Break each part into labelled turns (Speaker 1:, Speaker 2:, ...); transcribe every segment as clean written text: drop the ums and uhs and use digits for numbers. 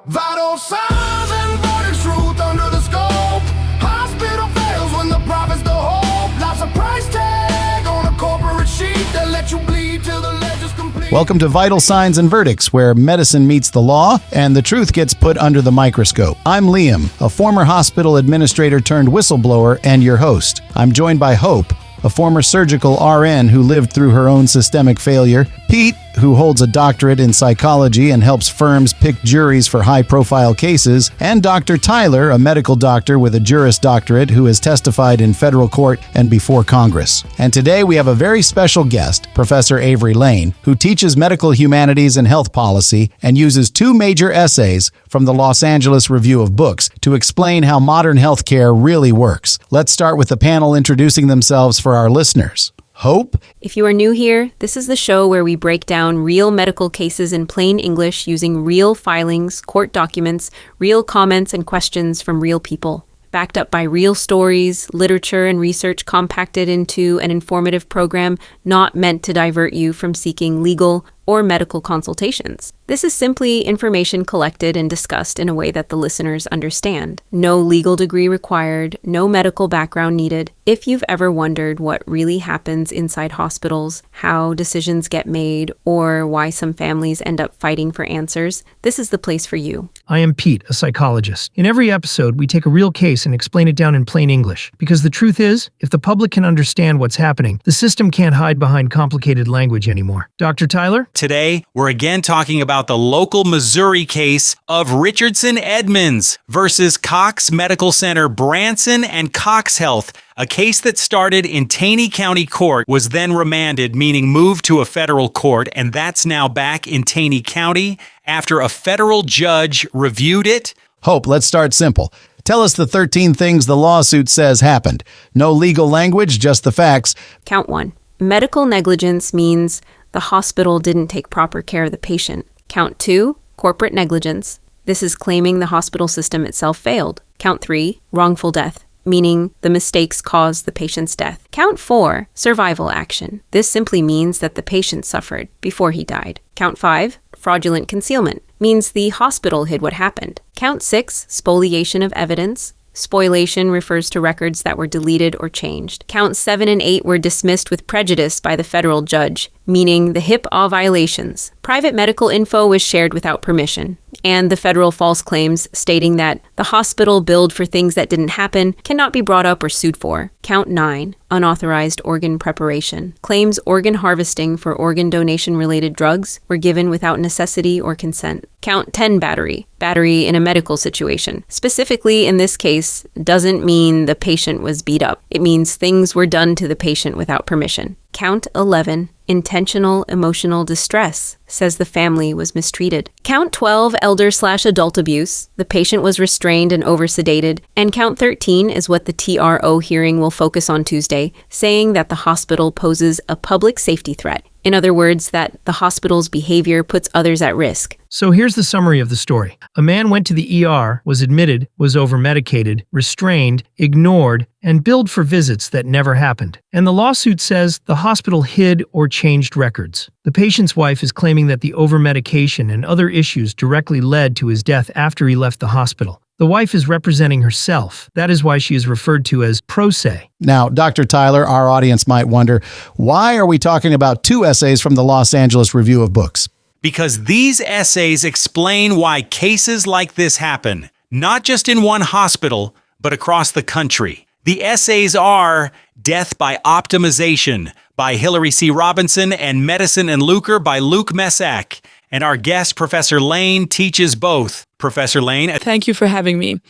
Speaker 1: Vital signs and verdicts, truth under the scope. Hospital fails when the profit's the hope. Life's a price tag on a corporate sheet that lets you bleed till the ledure's complete.
Speaker 2: Welcome to Vital Signs and Verdicts, where medicine meets the law and the truth gets put under the microscope. I'm Liam, a former hospital administrator turned whistleblower and your host. I'm joined by Hope, a former surgical RN who lived through her own systemic failure, Pete, who holds a doctorate in psychology and helps firms pick juries for high-profile cases, and Dr. Tyler, a medical doctor with a Juris Doctorate who has testified in federal court and before Congress. And today we have a very special guest, Professor Avery Lane, who teaches medical humanities and health policy and uses two major essays from the Los Angeles Review of Books to explain how modern healthcare really works. Let's start with the panel introducing themselves for our listeners. Hope?
Speaker 3: If you are new here, this is the show where we break down real medical cases in plain English using real filings, court documents, real comments, and questions from real people. Backed up by real stories, literature, and research compacted into an informative program not meant to divert you from seeking legal or medical consultations. This is simply information collected and discussed in a way that the listeners understand. No legal degree required, no medical background needed. If you've ever wondered what really happens inside hospitals, how decisions get made, or why some families end up fighting for answers, this is the place for you.
Speaker 4: I am Pete, a psychologist. In every episode, we take a real case and explain it down in plain English. Because the truth is, if the public can understand what's happening, the system can't hide behind complicated language anymore. Dr. Tyler?
Speaker 5: Today, we're again talking about the local Missouri case of Richardson Edmonds versus Cox Medical Center Branson and CoxHealth, a case that started in Taney County Court, was then remanded, meaning moved to a federal court, and that's now back in Taney County after a federal judge reviewed it.
Speaker 2: Hope, let's start simple. Tell us the 13 things the lawsuit says happened. No legal language, just the facts.
Speaker 3: Count 1. Medical negligence means the hospital didn't take proper care of the patient. Count 2, corporate negligence. This is claiming the hospital system itself failed. Count 3, wrongful death, meaning the mistakes caused the patient's death. Count 4, survival action. This simply means that the patient suffered before he died. Count 5, fraudulent concealment, means the hospital hid what happened. Count 6, spoliation of evidence. Spoliation refers to records that were deleted or changed. Counts 7 and 8 were dismissed with prejudice by the federal judge, meaning the HIPAA violations. Private medical info was shared without permission, and the federal false claims stating that the hospital billed for things that didn't happen cannot be brought up or sued for. Count 9, unauthorized organ preparation. Claims organ harvesting for organ donation-related drugs were given without necessity or consent. Count 10, battery. Battery in a medical situation. Specifically, in this case, doesn't mean the patient was beat up. It means things were done to the patient without permission. Count 11, intentional emotional distress, says the family was mistreated. Count 12, elder/adult abuse. The patient was restrained and oversedated. And count 13 is what the TRO hearing will focus on Tuesday, saying that the hospital poses a public safety threat. In other words, that the hospital's behavior puts others at risk.
Speaker 4: So here's the summary of the story. A man went to the ER, was admitted, was over-medicated, restrained, ignored, and billed for visits that never happened. And the lawsuit says the hospital hid or changed records. The patient's wife is claiming that the over-medication and other issues directly led to his death after he left the hospital. The wife is representing herself. That is why she is referred to as pro se.
Speaker 2: Now, Dr. Tyler, our audience might wonder, why are we talking about two essays from the Los Angeles Review of Books?
Speaker 5: Because these essays explain why cases like this happen, not just in one hospital, but across the country. The essays are Death by Optimization by Hilary C. Robinson and Medicine and Lucre by Luke Messac. And our guest, Professor Lane, teaches both. Professor Lane.
Speaker 6: Thank you for having me.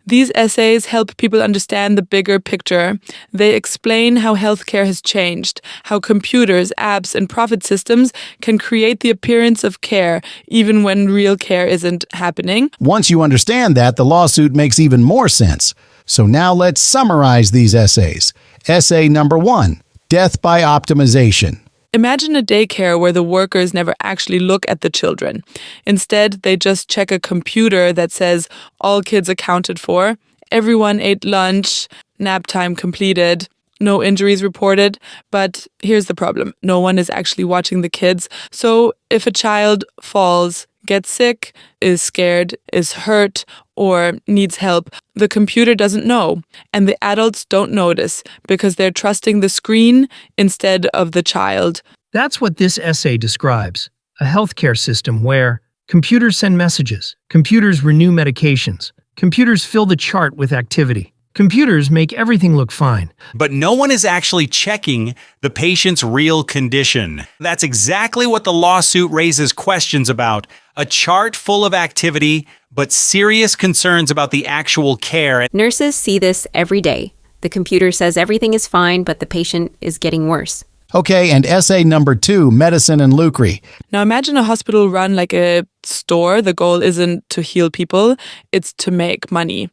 Speaker 6: These essays help people understand the bigger picture. They explain how healthcare has changed, how computers, apps, and profit systems can create the appearance of care, even when real care isn't happening.
Speaker 2: Once you understand that, the lawsuit makes even more sense. So now let's summarize these essays. Essay number 1, Death by Optimization.
Speaker 6: Imagine a daycare where the workers never actually look at the children. Instead, they just check a computer that says all kids accounted for, everyone ate lunch, nap time completed, no injuries reported. But here's the problem. No one is actually watching the kids. So if a child falls, gets sick, is scared, is hurt, or needs help, the computer doesn't know, and the adults don't notice because they're trusting the screen instead of the child.
Speaker 4: That's what this essay describes, a healthcare system where computers send messages, computers renew medications, computers fill the chart with activity. Computers make everything look fine.
Speaker 5: But no one is actually checking the patient's real condition. That's exactly what the lawsuit raises questions about. A chart full of activity, but serious concerns about the actual care.
Speaker 3: Nurses see this every day. The computer says everything is fine, but the patient is getting worse.
Speaker 2: Okay, and essay number 2, medicine and Lucre.
Speaker 6: Now imagine a hospital run like a store. The goal isn't to heal people, it's to make money.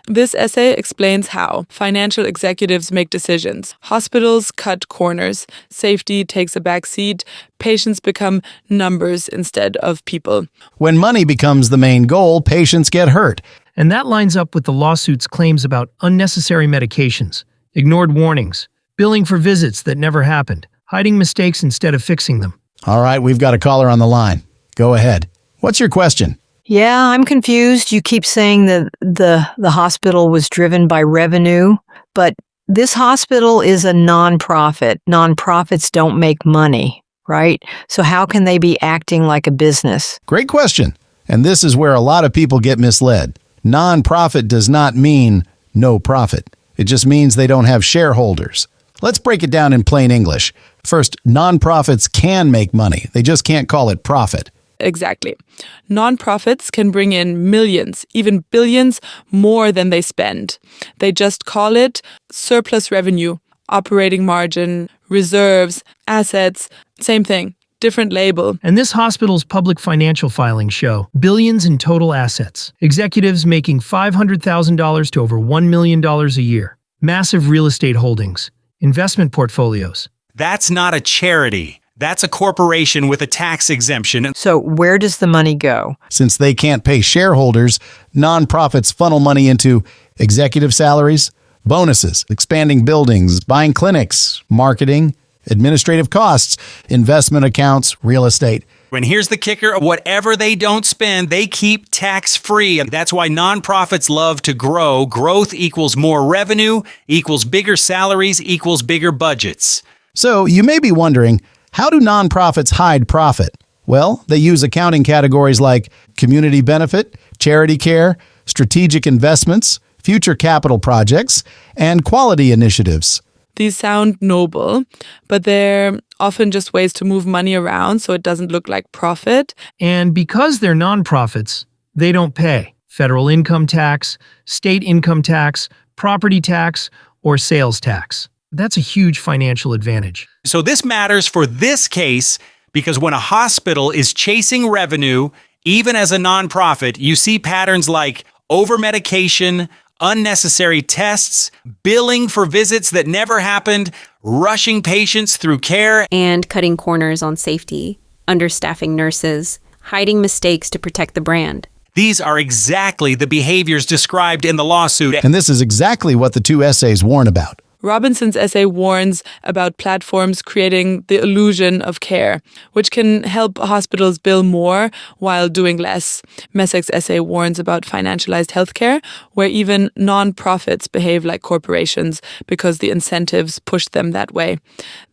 Speaker 6: This essay explains how financial executives make decisions. Hospitals cut corners. Safety takes a back seat. Patients become numbers instead of people.
Speaker 2: When money becomes the main goal, patients get hurt.
Speaker 4: And that lines up with the lawsuit's claims about unnecessary medications, ignored warnings, billing for visits that never happened, hiding mistakes instead of fixing them.
Speaker 2: All right, we've got a caller on the line. Go ahead. What's your question?
Speaker 7: Yeah, I'm confused. You keep saying that the hospital was driven by revenue, but this hospital is a nonprofit. Nonprofits don't make money, right? So how can they be acting like a business?
Speaker 2: Great question. And this is where a lot of people get misled. Nonprofit does not mean no profit. It just means they don't have shareholders. Let's break it down in plain English. First, nonprofits can make money. They just can't call it profit.
Speaker 6: Exactly. Nonprofits can bring in millions, even billions more than they spend. They just call it surplus revenue, operating margin, reserves, assets, same thing, different label.
Speaker 4: And this hospital's public financial filings show billions in total assets, executives making $500,000 to over $1 million a year, massive real estate holdings, investment portfolios.
Speaker 5: That's not a charity. That's a corporation with a tax exemption.
Speaker 7: So where does the money go?
Speaker 2: Since they can't pay shareholders, nonprofits funnel money into executive salaries, bonuses, expanding buildings, buying clinics, marketing, administrative costs, investment accounts, real estate.
Speaker 5: And here's the kicker, whatever they don't spend, they keep tax-free. That's why nonprofits love to grow. Growth equals more revenue, equals bigger salaries, equals bigger budgets.
Speaker 2: So you may be wondering, how do nonprofits hide profit? Well, they use accounting categories like community benefit, charity care, strategic investments, future capital projects, and quality initiatives.
Speaker 6: These sound noble, but they're often just ways to move money around so it doesn't look like profit.
Speaker 4: And because they're nonprofits, they don't pay federal income tax, state income tax, property tax, or sales tax. That's a huge financial advantage.
Speaker 5: So this matters for this case because when a hospital is chasing revenue, even as a nonprofit, you see patterns like over-medication, unnecessary tests, billing for visits that never happened, rushing patients through care,
Speaker 3: And cutting corners on safety, understaffing nurses, hiding mistakes to protect the brand.
Speaker 5: These are exactly the behaviors described in the lawsuit.
Speaker 2: And this is exactly what the 2 essays warn about.
Speaker 6: Robinson's essay warns about platforms creating the illusion of care, which can help hospitals bill more while doing less. Messac's essay warns about financialized healthcare, where even non-profits behave like corporations because the incentives push them that way.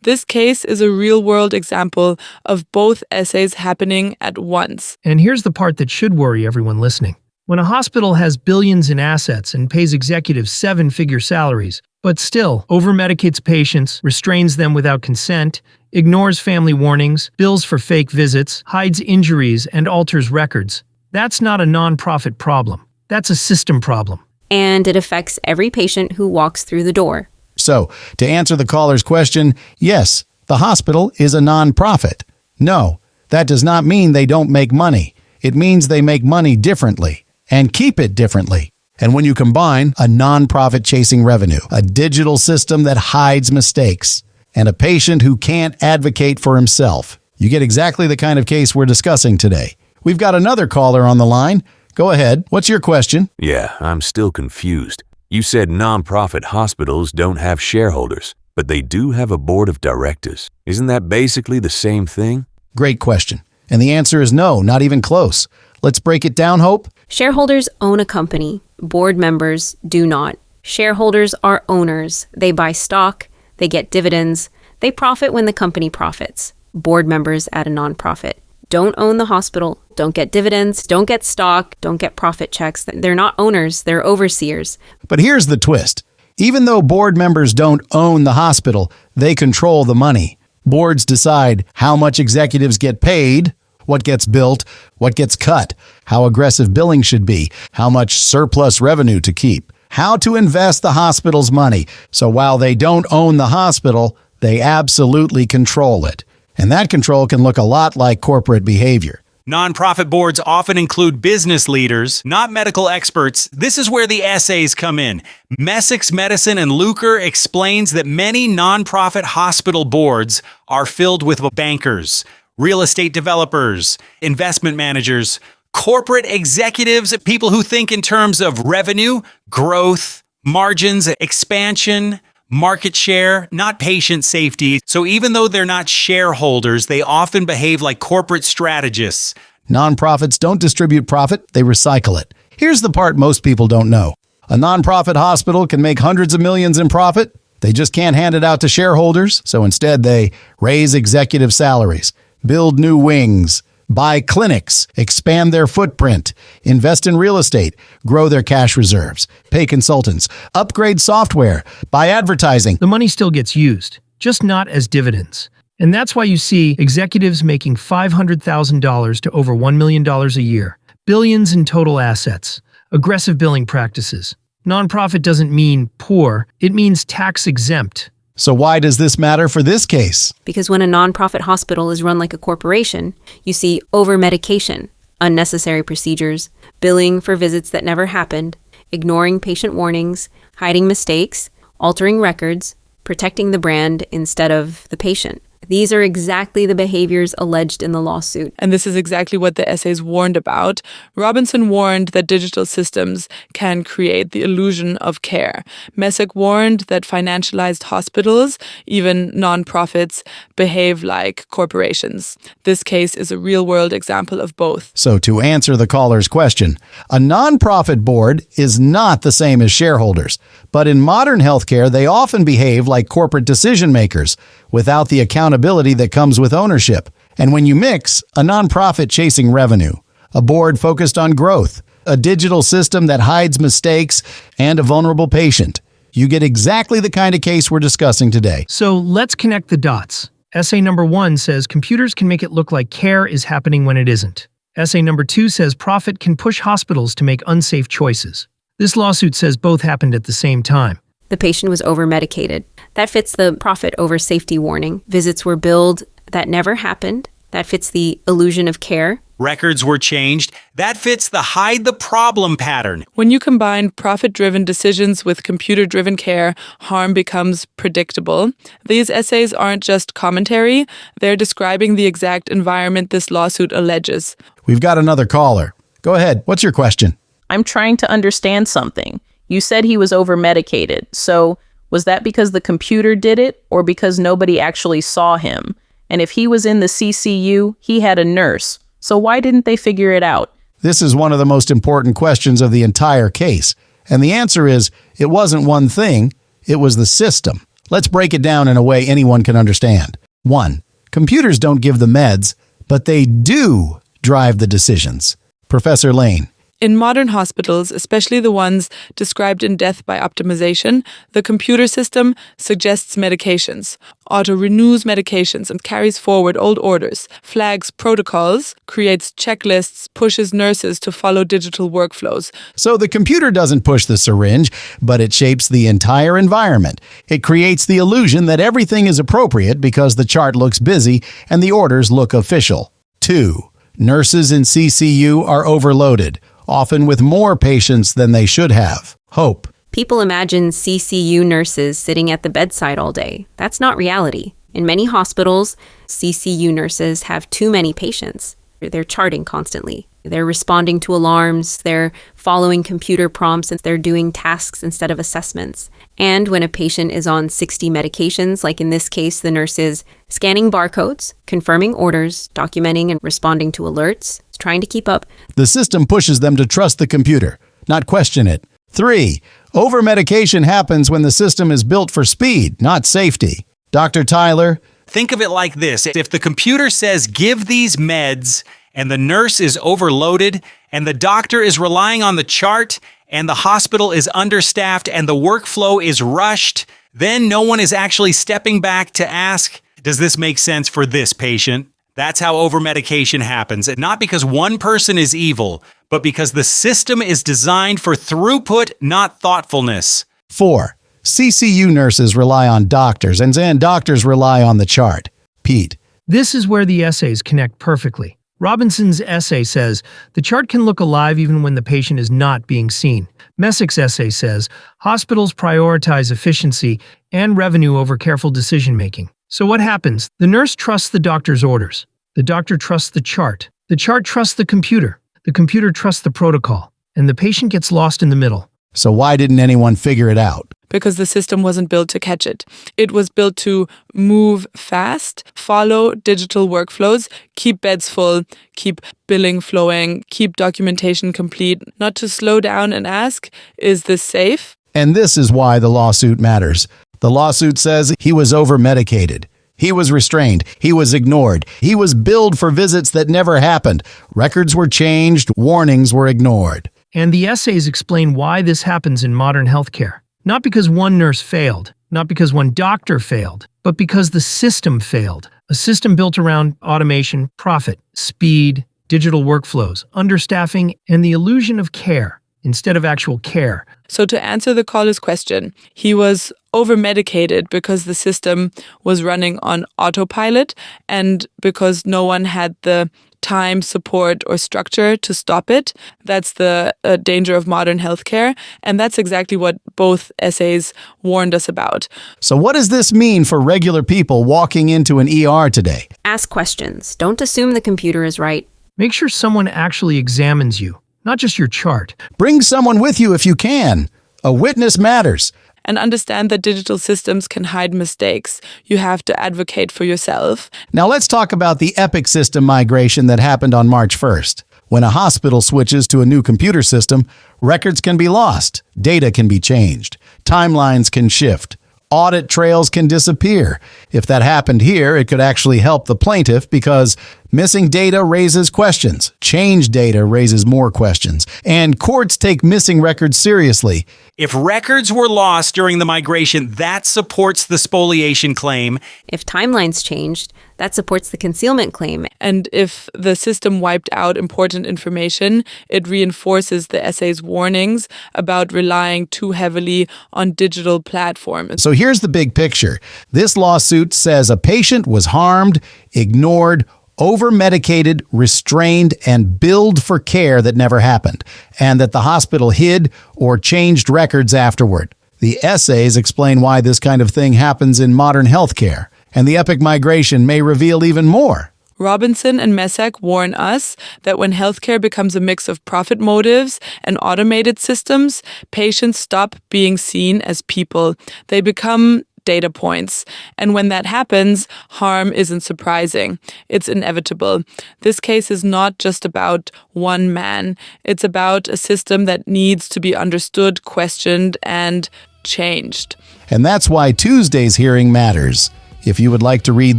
Speaker 6: This case is a real-world example of both essays happening at once.
Speaker 4: And here's the part that should worry everyone listening. When a hospital has billions in assets and pays executives 7-figure salaries, but still over-medicates patients, restrains them without consent, ignores family warnings, bills for fake visits, hides injuries, and alters records, that's not a nonprofit problem. That's a system problem.
Speaker 3: And it affects every patient who walks through the door.
Speaker 2: So, to answer the caller's question, yes, the hospital is a nonprofit. No, that does not mean they don't make money. It means they make money differently and keep it differently. And when you combine a nonprofit chasing revenue, a digital system that hides mistakes, and a patient who can't advocate for himself, you get exactly the kind of case we're discussing today. We've got another caller on the line. Go ahead. What's your question?
Speaker 8: Yeah, I'm still confused. You said nonprofit hospitals don't have shareholders, but they do have a board of directors. Isn't that basically the same thing?
Speaker 2: Great question. And the answer is no, not even close. Let's break it down, Hope.
Speaker 3: Shareholders own a company. Board members do not. Shareholders are owners. They buy stock. They get dividends. They profit when the company profits. Board members at a nonprofit don't own the hospital, don't get dividends, don't get stock, don't get profit checks. They're not owners, they're overseers.
Speaker 2: But here's the twist. Even though board members don't own the hospital, they control the money. Boards decide how much executives get paid, what gets built, what gets cut, how aggressive billing should be, how much surplus revenue to keep, how to invest the hospital's money. So while they don't own the hospital, they absolutely control it. And that control can look a lot like corporate behavior.
Speaker 5: Nonprofit boards often include business leaders, not medical experts. This is where the essays come in. Messac's Medicine and Lucre explains that many nonprofit hospital boards are filled with bankers, real estate developers, investment managers, corporate executives, people who think in terms of revenue, growth, margins, expansion, market share, not patient safety. So even though they're not shareholders, they often behave like corporate strategists.
Speaker 2: Nonprofits don't distribute profit, they recycle it. Here's the part most people don't know. A nonprofit hospital can make hundreds of millions in profit. They just can't hand it out to shareholders, so instead they raise executive salaries, build new wings, buy clinics, expand their footprint, invest in real estate, grow their cash reserves, pay consultants, upgrade software, buy advertising.
Speaker 4: The money still gets used, just not as dividends. And that's why you see executives making $500,000 to over $1 million a year, billions in total assets, aggressive billing practices. Nonprofit doesn't mean poor, it means tax exempt.
Speaker 2: So why does this matter for this case?
Speaker 3: Because when a nonprofit hospital is run like a corporation, you see over-medication, unnecessary procedures, billing for visits that never happened, ignoring patient warnings, hiding mistakes, altering records, protecting the brand instead of the patient. These are exactly the behaviors alleged in the lawsuit.
Speaker 6: And this is exactly what the essays warned about. Robinson warned that digital systems can create the illusion of care. Messac warned that financialized hospitals, even nonprofits, behave like corporations. This case is a real-world example of both.
Speaker 2: So to answer the caller's question, a nonprofit board is not the same as shareholders. But in modern healthcare, they often behave like corporate decision makers without the accountability that comes with ownership. And when you mix a nonprofit chasing revenue, a board focused on growth, a digital system that hides mistakes, and a vulnerable patient, you get exactly the kind of case we're discussing today.
Speaker 4: So let's connect the dots. Essay number 1 says computers can make it look like care is happening when it isn't. Essay number 2 says profit can push hospitals to make unsafe choices. This lawsuit says both happened at the same time.
Speaker 3: The patient was over-medicated. That fits the profit over safety warning. Visits were billed that never happened. That fits the illusion of care.
Speaker 5: Records were changed. That fits the hide the problem pattern.
Speaker 6: When you combine profit-driven decisions with computer-driven care, harm becomes predictable. These essays aren't just commentary. They're describing the exact environment this lawsuit alleges.
Speaker 2: We've got another caller. Go ahead. What's your question?
Speaker 9: I'm trying to understand something. You said he was over-medicated. So was that because the computer did it or because nobody actually saw him? And if he was in the CCU, he had a nurse. So why didn't they figure it out?
Speaker 2: This is one of the most important questions of the entire case. And the answer is, it wasn't one thing, it was the system. Let's break it down in a way anyone can understand. 1. Computers don't give the meds, but they do drive the decisions. Professor Lane.
Speaker 6: In modern hospitals, especially the ones described in Death by Optimization, the computer system suggests medications, auto-renews medications and carries forward old orders, flags protocols, creates checklists, pushes nurses to follow digital workflows.
Speaker 2: So the computer doesn't push the syringe, but it shapes the entire environment. It creates the illusion that everything is appropriate because the chart looks busy and the orders look official. 2. Nurses in CCU are overloaded, often with more patients than they should have. Hope.
Speaker 3: People imagine CCU nurses sitting at the bedside all day. That's not reality. In many hospitals, CCU nurses have too many patients. They're charting constantly. They're responding to alarms, they're following computer prompts, and they're doing tasks instead of assessments. And when a patient is on 60 medications, like in this case, the nurse is scanning barcodes, confirming orders, documenting and responding to alerts, trying to keep up.
Speaker 2: The system pushes them to trust the computer, not question it. 3. Over-medication happens when the system is built for speed, not safety. Dr. Tyler?
Speaker 5: Think of it like this. If the computer says, give these meds, and the nurse is overloaded, and the doctor is relying on the chart, and the hospital is understaffed, and the workflow is rushed, then no one is actually stepping back to ask, does this make sense for this patient? That's how over-medication happens. And not because one person is evil, but because the system is designed for throughput, not thoughtfulness.
Speaker 2: 4. CCU nurses rely on doctors, and then doctors rely on the chart. Pete?
Speaker 4: This is where the essays connect perfectly. Robinson's essay says, the chart can look alive even when the patient is not being seen. Messac's essay says, hospitals prioritize efficiency and revenue over careful decision-making. So what happens? The nurse trusts the doctor's orders. The doctor trusts the chart. The chart trusts the computer. The computer trusts the protocol. And the patient gets lost in the middle.
Speaker 2: So why didn't anyone figure it out?
Speaker 6: Because the system wasn't built to catch it. It was built to move fast, follow digital workflows, keep beds full, keep billing flowing, keep documentation complete, not to slow down and ask, is this safe?
Speaker 2: And this is why the lawsuit matters. The lawsuit says he was over-medicated. He was restrained. He was ignored. He was billed for visits that never happened. Records were changed. Warnings were ignored.
Speaker 4: And the essays explain why this happens in modern healthcare. Not because one nurse failed, not because one doctor failed, but because the system failed. A system built around automation, profit, speed, digital workflows, understaffing, and the illusion of care instead of actual care.
Speaker 6: So to answer the caller's question, he was over-medicated because the system was running on autopilot and because no one had the time, support, or structure to stop it. That's the danger of modern healthcare, and that's exactly what both essays warned us about.
Speaker 2: So what does this mean for regular people walking into an ER today?
Speaker 3: Ask questions. Don't assume the computer is right.
Speaker 4: Make sure someone actually examines you, not just your chart.
Speaker 2: Bring someone with you if you can. A witness matters.
Speaker 6: And understand that digital systems can hide mistakes. You have to advocate for yourself.
Speaker 2: Now let's talk about the Epic system migration that happened on March 1st. When a hospital switches to a new computer system, records can be lost, data can be changed, timelines can shift, audit trails can disappear. If that happened here, it could actually help the plaintiff because missing data raises questions, changed data raises more questions, and courts take missing records seriously.
Speaker 5: If records were lost during the migration, that supports the spoliation claim.
Speaker 3: If timelines changed, that supports the concealment claim.
Speaker 6: And if the system wiped out important information, it reinforces the essay's warnings about relying too heavily on digital platforms.
Speaker 2: So here's the big picture. This lawsuit says a patient was harmed, ignored, over-medicated, restrained, and billed for care that never happened, and that the hospital hid or changed records afterward. The essays explain why this kind of thing happens in modern healthcare, and the Epic migration may reveal even more.
Speaker 6: Robinson and Messac warn us that when healthcare becomes a mix of profit motives and automated systems, patients stop being seen as people. They become data points. And when that happens, harm isn't surprising. It's inevitable. This case is not just about one man. It's about a system that needs to be understood, questioned, and changed.
Speaker 2: And that's why Tuesday's hearing matters. If you would like to read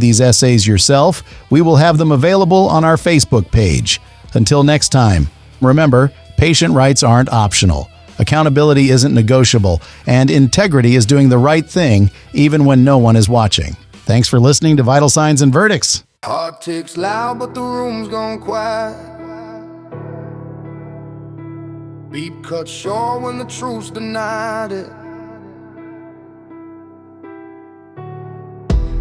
Speaker 2: these essays yourself, we will have them available on our Facebook page. Until next time, remember, patient rights aren't optional. Accountability isn't negotiable, and integrity is doing the right thing even when no one is watching. Thanks for listening to Vital Signs and Verdicts.
Speaker 1: Heart ticks loud, but the room's gone quiet. Beat cut short when the truth's denied it.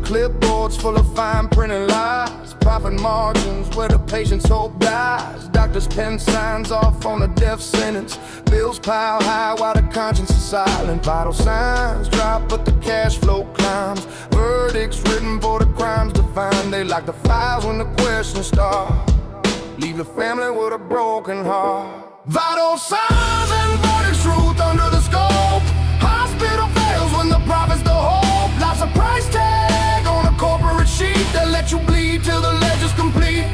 Speaker 1: Clipboards full of fine printed lies, profit margins where the patient's hope dies. Doctors pen signs off on a death sentence. Bills pile high while the conscience is silent. Vital signs drop but the cash flow climbs. Verdicts written for the crimes defined. They like the files when the questions start. leave the family with a broken heart. Vital signs and verdicts, truth under the scope. Hospital fails when the profit's the hope. Life's a price tag on a corporate sheet that let you bleed till the ledure's complete.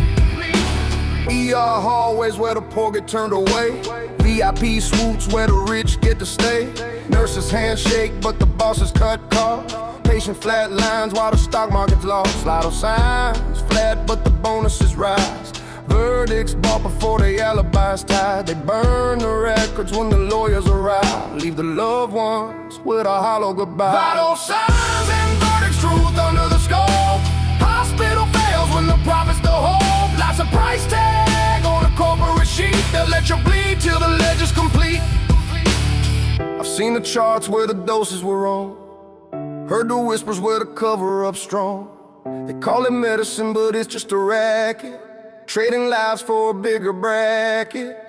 Speaker 1: ER hallways where the poor get turned away. VIP suites where the rich get to stay. Nurses handshake but the bosses cut costs. Patient flat lines while the stock market's lost. Vital signs flat but the bonuses rise. Verdicts bought before the alibi's tied. They burn the records when the lawyers arrive. Leave the loved ones with a hollow goodbye. Vital signs and verdicts, truth under the scope. Hospital fails when the profit's the hope. Life's a price tag on a corporate sheet that let you bleed till the ledure's complete. I've seen the charts where the doses were wrong. Heard the whispers where the cover-up's strong. They call it medicine but it's just a racket. Trading lives for a bigger bracket.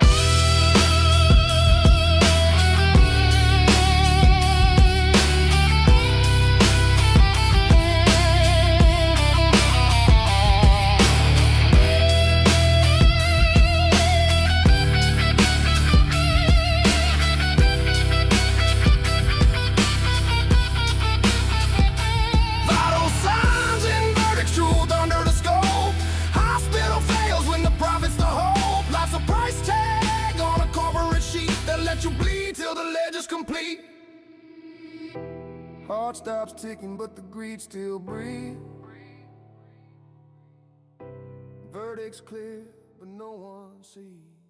Speaker 1: Vital signs and verdicts, truth under the scope. Hospital fails when the profit's the hope. Life's a price tag on a corporate sheet that let you bleed till the ledure's complete. Heart stops ticking but the greed still breathe. Verdict's clear but no one sees.